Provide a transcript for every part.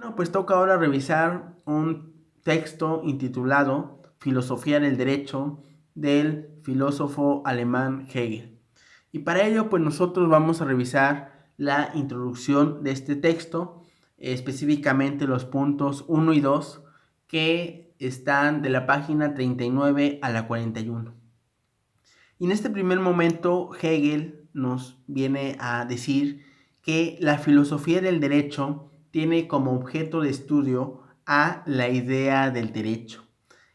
Bueno, pues toca ahora revisar un texto intitulado Filosofía del Derecho del filósofo alemán Hegel. Y para ello, pues nosotros vamos a revisar la introducción de este texto, específicamente los puntos 1 y 2, que están de la página 39 a la 41. Y en este primer momento, Hegel nos viene a decir que la filosofía del derecho tiene como objeto de estudio a la idea del derecho.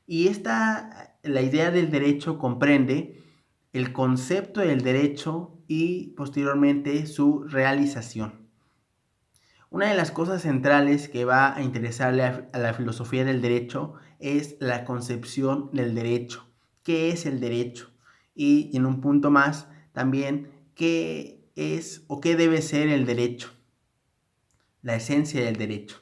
Y la idea del derecho comprende el concepto del derecho y posteriormente su realización. Una de las cosas centrales que va a interesarle a la filosofía del derecho es la concepción del derecho. ¿Qué es el derecho? Y en un punto más también, ¿qué es o qué debe ser el derecho? La esencia del derecho.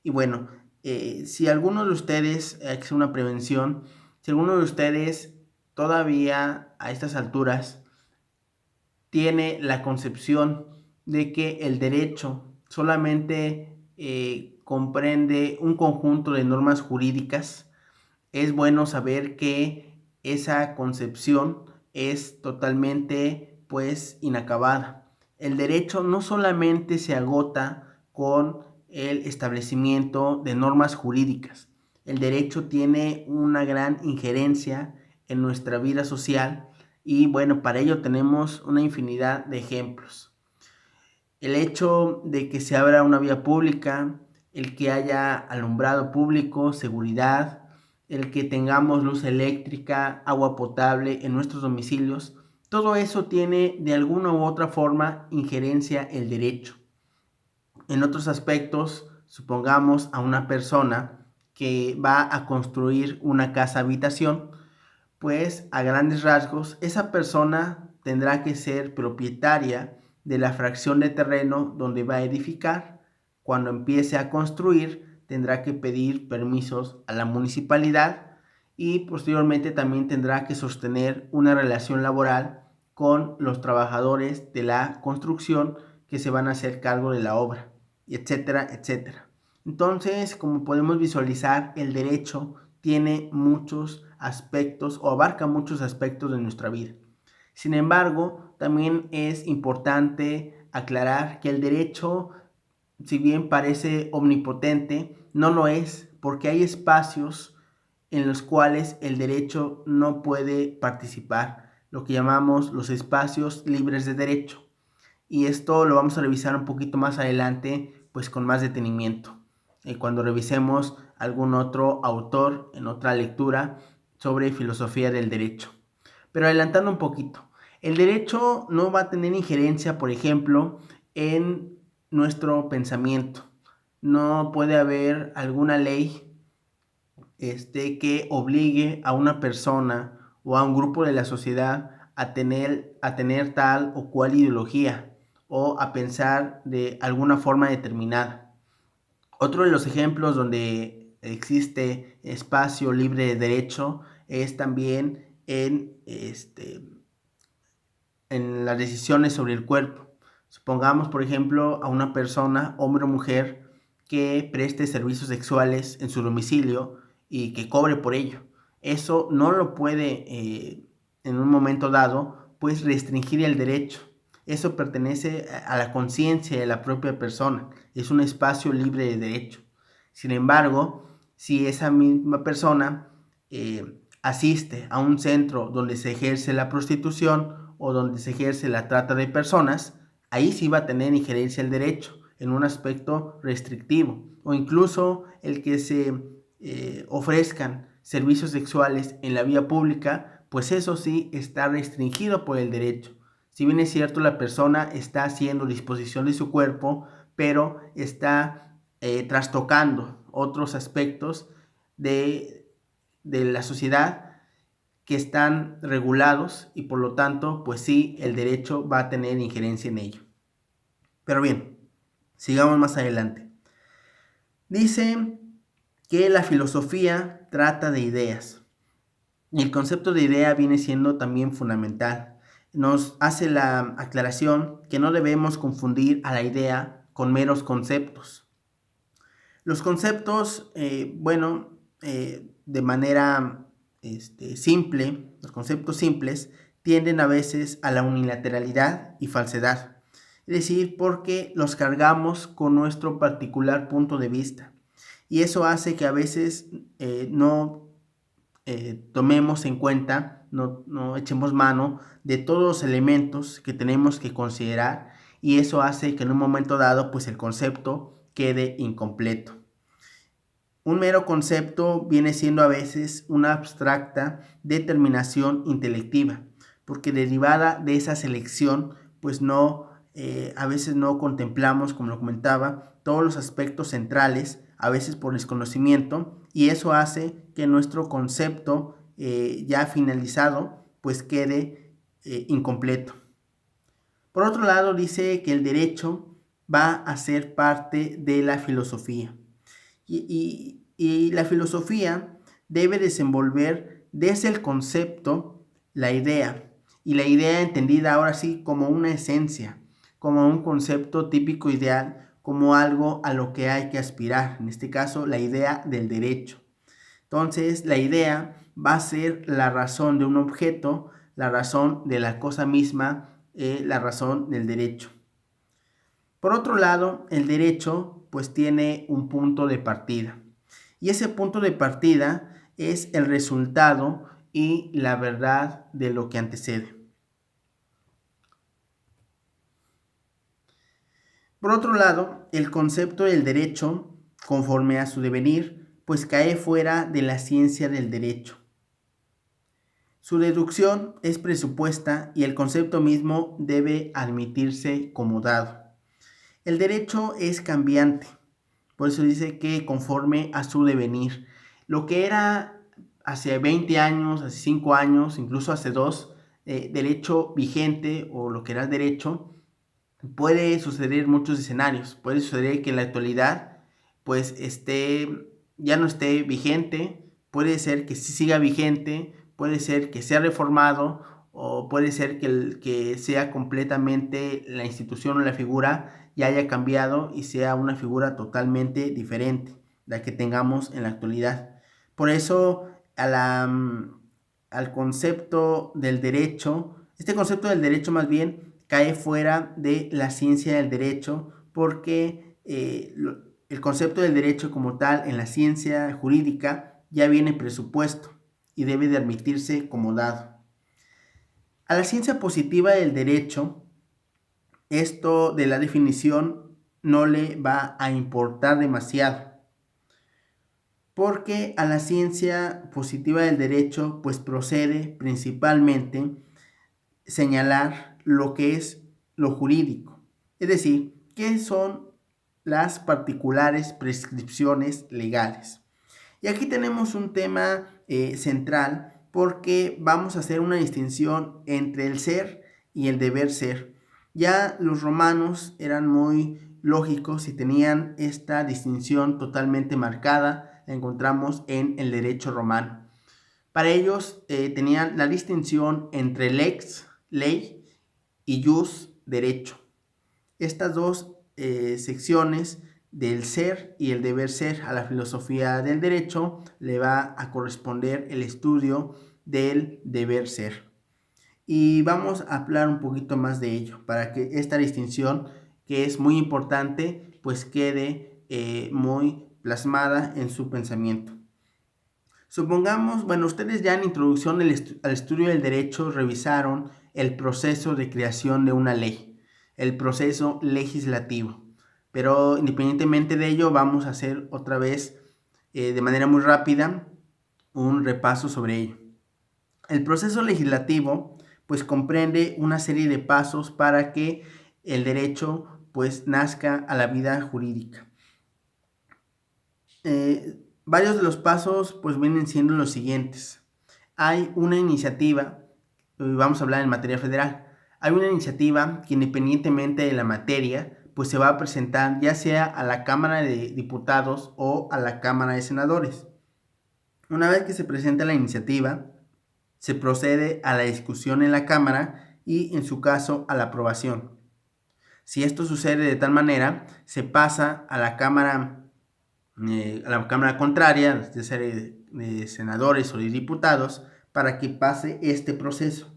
Y bueno, si alguno de ustedes, hay que hacer una prevención, si alguno de ustedes todavía a estas alturas tiene la concepción de que el derecho solamente comprende un conjunto de normas jurídicas, es bueno saber que esa concepción es totalmente pues inacabada. El derecho no solamente se agota con el establecimiento de normas jurídicas. El derecho tiene una gran injerencia en nuestra vida social y bueno, para ello tenemos una infinidad de ejemplos. El hecho de que se abra una vía pública, el que haya alumbrado público, seguridad, el que tengamos luz eléctrica, agua potable en nuestros domicilios, todo eso tiene de alguna u otra forma injerencia el derecho. En otros aspectos, supongamos a una persona que va a construir una casa habitación, pues a grandes rasgos esa persona tendrá que ser propietaria de la fracción de terreno donde va a edificar. Cuando empiece a construir tendrá que pedir permisos a la municipalidad y posteriormente también tendrá que sostener una relación laboral con los trabajadores de la construcción que se van a hacer cargo de la obra, etcétera, etcétera. Entonces, como podemos visualizar, el derecho tiene muchos aspectos o abarca muchos aspectos de nuestra vida. Sin embargo, también es importante aclarar que el derecho, si bien parece omnipotente, no lo es, porque hay espacios en los cuales el derecho no puede participar, lo que llamamos los espacios libres de derecho. Y esto lo vamos a revisar un poquito más adelante, pues con más detenimiento, cuando revisemos algún otro autor en otra lectura sobre filosofía del derecho. Pero adelantando un poquito, el derecho no va a tener injerencia, por ejemplo, en nuestro pensamiento. No puede haber alguna ley que obligue a una persona o a un grupo de la sociedad a tener tal o cual ideología o a pensar de alguna forma determinada. Otro de los ejemplos donde existe espacio libre de derecho es también en las decisiones sobre el cuerpo. Supongamos, por ejemplo, a una persona, hombre o mujer, que preste servicios sexuales en su domicilio y que cobre por ello. Eso no lo puede, en un momento dado, pues restringir el derecho. Eso pertenece a la conciencia de la propia persona. Es un espacio libre de derecho. Sin embargo, si esa misma persona asiste a un centro donde se ejerce la prostitución o donde se ejerce la trata de personas, ahí sí va a tener injerencia el derecho en un aspecto restrictivo, o incluso el que se ofrezcan servicios sexuales en la vía pública, pues eso sí está restringido por el derecho. Si bien es cierto, la persona está haciendo disposición de su cuerpo, pero está trastocando otros aspectos de la sociedad que están regulados y por lo tanto, pues sí, el derecho va a tener injerencia en ello. Pero bien, sigamos más adelante. Dice que la filosofía trata de ideas y el concepto de idea viene siendo también fundamental. Nos hace la aclaración que no debemos confundir a la idea con meros conceptos. Los conceptos, de manera simple, los conceptos simples tienden a veces a la unilateralidad y falsedad. Es decir, porque los cargamos con nuestro particular punto de vista. Y eso hace que a veces no tomemos en cuenta, no echemos mano de todos los elementos que tenemos que considerar, y eso hace que en un momento dado pues el concepto quede incompleto. Un mero concepto viene siendo a veces una abstracta determinación intelectiva, porque derivada de esa selección, pues a veces no contemplamos, como lo comentaba, todos los aspectos centrales, a veces por desconocimiento, y eso hace que nuestro concepto ya finalizado, pues quede incompleto. Por otro lado, dice que el derecho va a ser parte de la filosofía. Y la filosofía debe desenvolver desde el concepto la idea, y la idea entendida ahora sí como una esencia, como un concepto típico ideal, como algo a lo que hay que aspirar, en este caso la idea del derecho. Entonces la idea va a ser la razón de un objeto, la razón de la cosa misma, la razón del derecho. Por otro lado, el derecho pues tiene un punto de partida, y ese punto de partida es el resultado y la verdad de lo que antecede. Por otro lado, el concepto del derecho, conforme a su devenir, pues cae fuera de la ciencia del derecho. Su deducción es presupuesta y el concepto mismo debe admitirse como dado. El derecho es cambiante, por eso dice que conforme a su devenir. Lo que era hace 20 años, hace 5 años, incluso hace 2, derecho vigente o lo que era el derecho, puede suceder en muchos escenarios. Puede suceder que en la actualidad pues ya no esté vigente, puede ser que sí siga vigente, puede ser que sea reformado, o puede ser que sea completamente la institución o la figura ya haya cambiado y sea una figura totalmente diferente la que tengamos en la actualidad. Por eso al concepto del derecho, este concepto del derecho más bien cae fuera de la ciencia del derecho, porque el concepto del derecho como tal en la ciencia jurídica ya viene presupuesto y debe de admitirse como dado. A la ciencia positiva del derecho, esto de la definición no le va a importar demasiado, porque a la ciencia positiva del derecho pues procede principalmente señalar lo que es lo jurídico, es decir, qué son las particulares prescripciones legales. Y aquí tenemos un tema central, porque vamos a hacer una distinción entre el ser y el deber ser. Ya los romanos eran muy lógicos y tenían esta distinción totalmente marcada, la encontramos en el derecho romano. Para ellos tenían la distinción entre lex, ley, y jus, derecho. Estas dos secciones del ser y el deber ser, a la filosofía del derecho le va a corresponder el estudio del deber ser. Y vamos a hablar un poquito más de ello para que esta distinción, que es muy importante, pues quede muy plasmada en su pensamiento. Supongamos, ustedes ya en introducción al estudio del derecho revisaron el proceso de creación de una ley, el proceso legislativo. Pero independientemente de ello, vamos a hacer otra vez de manera muy rápida un repaso sobre ello. El proceso legislativo pues comprende una serie de pasos para que el derecho pues nazca a la vida jurídica. Varios de los pasos pues vienen siendo los siguientes. Hay una iniciativa, vamos a hablar en materia federal, hay una iniciativa que independientemente de la materia pues se va a presentar ya sea a la Cámara de Diputados o a la Cámara de Senadores. Una vez que se presenta la iniciativa, se procede a la discusión en la Cámara y en su caso a la aprobación. Si esto sucede de tal manera, se pasa a la Cámara a la Cámara contraria, de ser de senadores o de diputados, para que pase este proceso,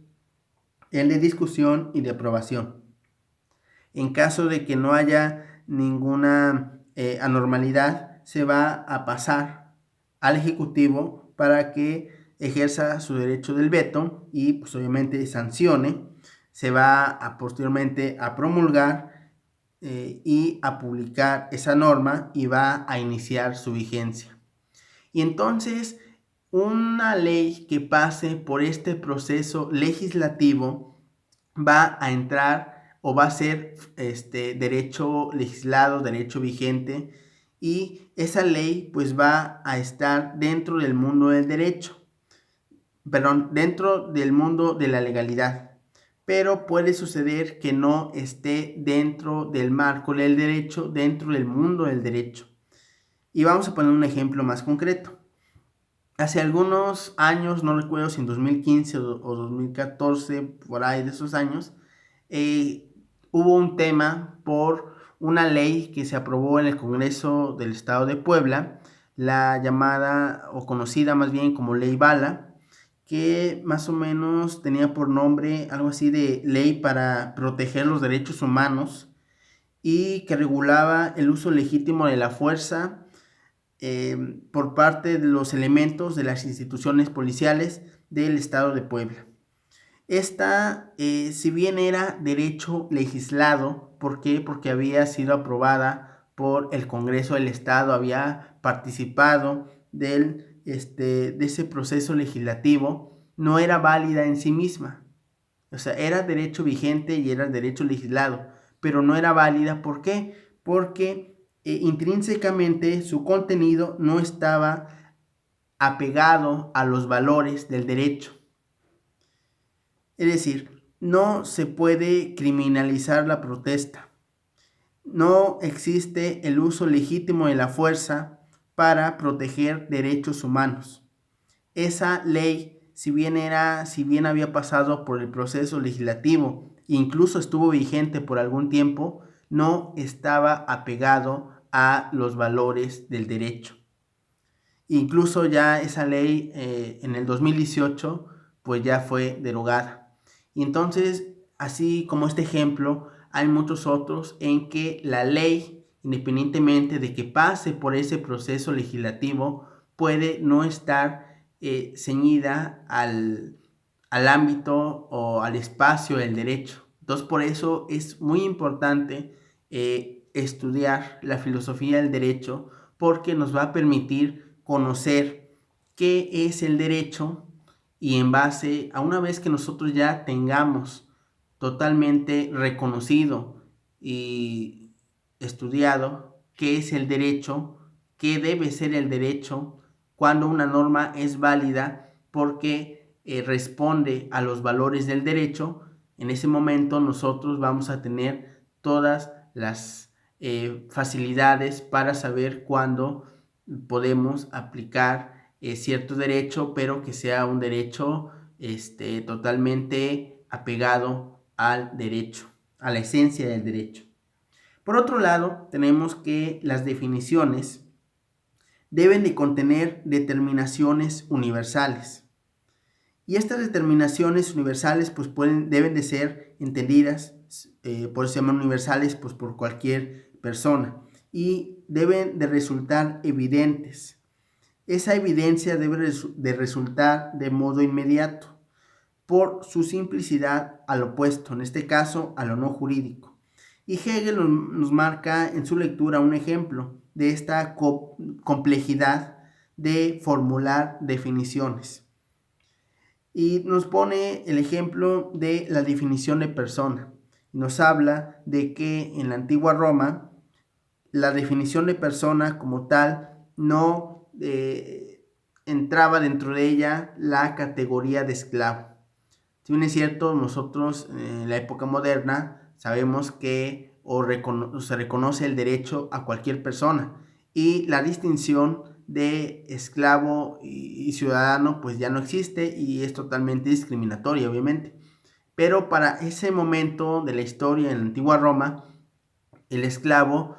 el de discusión y de aprobación. En caso de que no haya ninguna anormalidad, se va a pasar al Ejecutivo para que ejerza su derecho del veto y pues obviamente sancione. Se va a posteriormente a promulgar y a publicar esa norma y va a iniciar su vigencia. Y entonces una ley que pase por este proceso legislativo va a entrar o va a ser derecho legislado, derecho vigente, y esa ley pues va a estar dentro del mundo del derecho, perdón, dentro del mundo de la legalidad. Pero puede suceder que no esté dentro del marco del derecho, dentro del mundo del derecho. Y vamos a poner un ejemplo más concreto. Hace algunos años, no recuerdo si en 2015 o 2014, por ahí de esos años, hubo un tema por una ley que se aprobó en el Congreso del Estado de Puebla, la llamada o conocida más bien como Ley Bala, que más o menos tenía por nombre algo así de Ley para proteger los derechos humanos y que regulaba el uso legítimo de la fuerza por parte de los elementos de las instituciones policiales del Estado de Puebla. Esta, si bien era derecho legislado, ¿por qué? Porque había sido aprobada por el Congreso del Estado, había participado de ese proceso legislativo, no era válida en sí misma. O sea, era derecho vigente y era derecho legislado, pero no era válida. ¿Por qué? Porque intrínsecamente su contenido no estaba apegado a los valores del derecho. Es decir, no se puede criminalizar la protesta. No existe el uso legítimo de la fuerza para proteger derechos humanos. Esa ley, si bien había pasado por el proceso legislativo, incluso estuvo vigente por algún tiempo, no estaba apegado a los valores del derecho. Incluso ya esa ley en el 2018 pues ya fue derogada. Y entonces, así como este ejemplo, hay muchos otros en que la ley, independientemente de que pase por ese proceso legislativo, puede no estar ceñida al ámbito o al espacio del derecho. Entonces, por eso es muy importante estudiar la filosofía del derecho, porque nos va a permitir conocer qué es el derecho y en base a una vez que nosotros ya tengamos totalmente reconocido y estudiado qué es el derecho, qué debe ser el derecho, cuando una norma es válida porque responde a los valores del derecho, en ese momento nosotros vamos a tener todas las facilidades para saber cuándo podemos aplicar cierto derecho, pero que sea un derecho totalmente apegado al derecho, a la esencia del derecho. Por otro lado, tenemos que las definiciones deben de contener determinaciones universales. Y estas determinaciones universales pues deben de ser entendidas, por eso se llaman universales, pues por cualquier persona. Y deben de resultar evidentes. Esa evidencia debe de resultar de modo inmediato, por su simplicidad al opuesto, en este caso a lo no jurídico. Y Hegel nos marca en su lectura un ejemplo de esta complejidad de formular definiciones. Y nos pone el ejemplo de la definición de persona. Nos habla de que en la antigua Roma la definición de persona como tal no entraba dentro de ella la categoría de esclavo. Si bien es cierto, nosotros en la época moderna sabemos que se reconoce el derecho a cualquier persona, y la distinción de esclavo y ciudadano pues ya no existe y es totalmente discriminatoria, obviamente. Pero para ese momento de la historia en la antigua Roma, el esclavo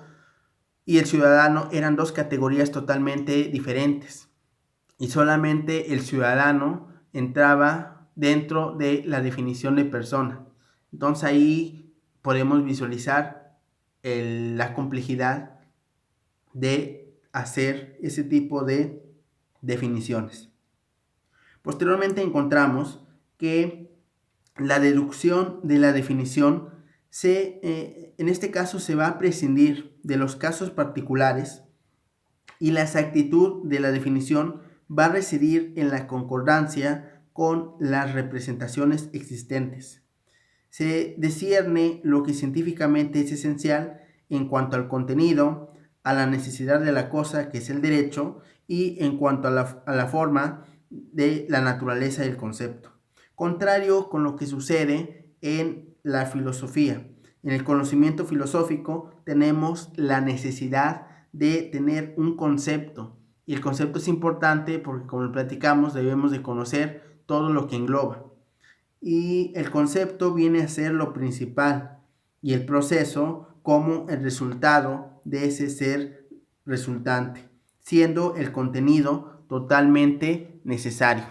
y el ciudadano eran dos categorías totalmente diferentes. Y solamente el ciudadano entraba dentro de la definición de persona. Entonces ahí podemos visualizar la complejidad de hacer ese tipo de definiciones. Posteriormente encontramos que la deducción de la definición en este caso se va a prescindir de los casos particulares y la exactitud de la definición va a residir en la concordancia con las representaciones existentes. Se discierne lo que científicamente es esencial en cuanto al contenido, a la necesidad de la cosa, que es el derecho, y en cuanto a la forma de la naturaleza del concepto. Contrario con lo que sucede en la filosofía. En el conocimiento filosófico tenemos la necesidad de tener un concepto. Y el concepto es importante porque, como lo platicamos, debemos de conocer todo lo que engloba. Y el concepto viene a ser lo principal y el proceso como el resultado de ese ser resultante, siendo el contenido totalmente necesario.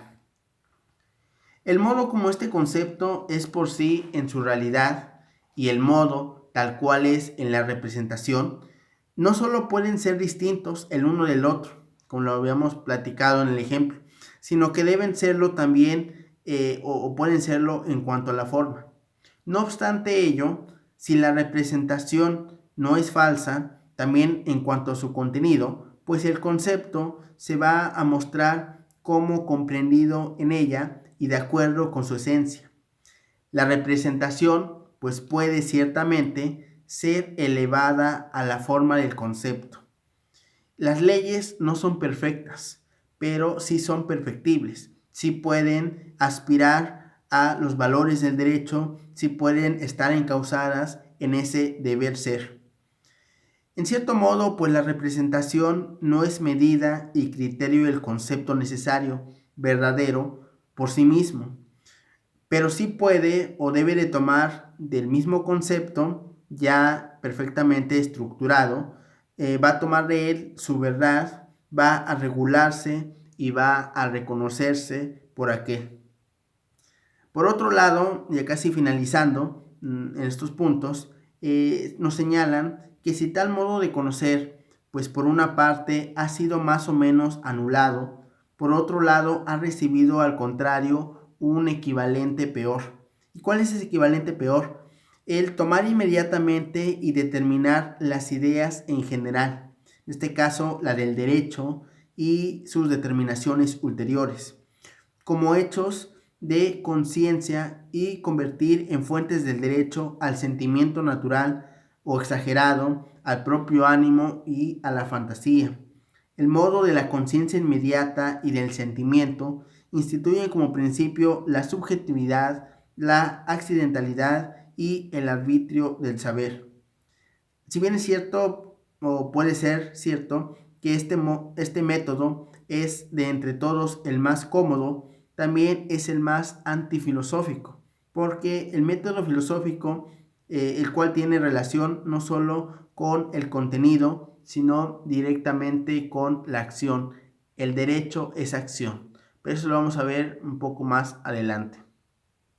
El modo como este concepto es por sí en su realidad y el modo tal cual es en la representación, no solo pueden ser distintos el uno del otro, como lo habíamos platicado en el ejemplo, sino que deben serlo también o pueden serlo en cuanto a la forma. No obstante ello, si la representación no es falsa, también en cuanto a su contenido, pues el concepto se va a mostrar como comprendido en ella y de acuerdo con su esencia. La representación pues puede ciertamente ser elevada a la forma del concepto. Las leyes no son perfectas, pero sí son perfectibles. Sí pueden aspirar a los valores del derecho, sí pueden estar encausadas en ese deber ser. En cierto modo, pues la representación no es medida y criterio del concepto necesario, verdadero, por sí mismo, pero sí puede o debe de tomar del mismo concepto ya perfectamente estructurado, va a tomar de él su verdad, va a regularse y va a reconocerse por aquel. Por otro lado, ya casi finalizando en estos puntos, nos señalan que si tal modo de conocer, pues por una parte ha sido más o menos anulado, por otro lado ha recibido al contrario un equivalente peor. ¿Y cuál es ese equivalente peor? El tomar inmediatamente y determinar las ideas en general, en este caso la del derecho y sus determinaciones ulteriores, como hechos de conciencia y convertir en fuentes del derecho al sentimiento natural o exagerado, al propio ánimo y a la fantasía. El modo de la conciencia inmediata y del sentimiento instituyen como principio la subjetividad, la accidentalidad y el arbitrio del saber. Si bien es cierto, o puede ser cierto, que este método es de entre todos el más cómodo, también es el más antifilosófico, porque el método filosófico, el cual tiene relación no solo con el contenido, sino directamente con la acción. El derecho es acción, pero eso lo vamos a ver un poco más adelante.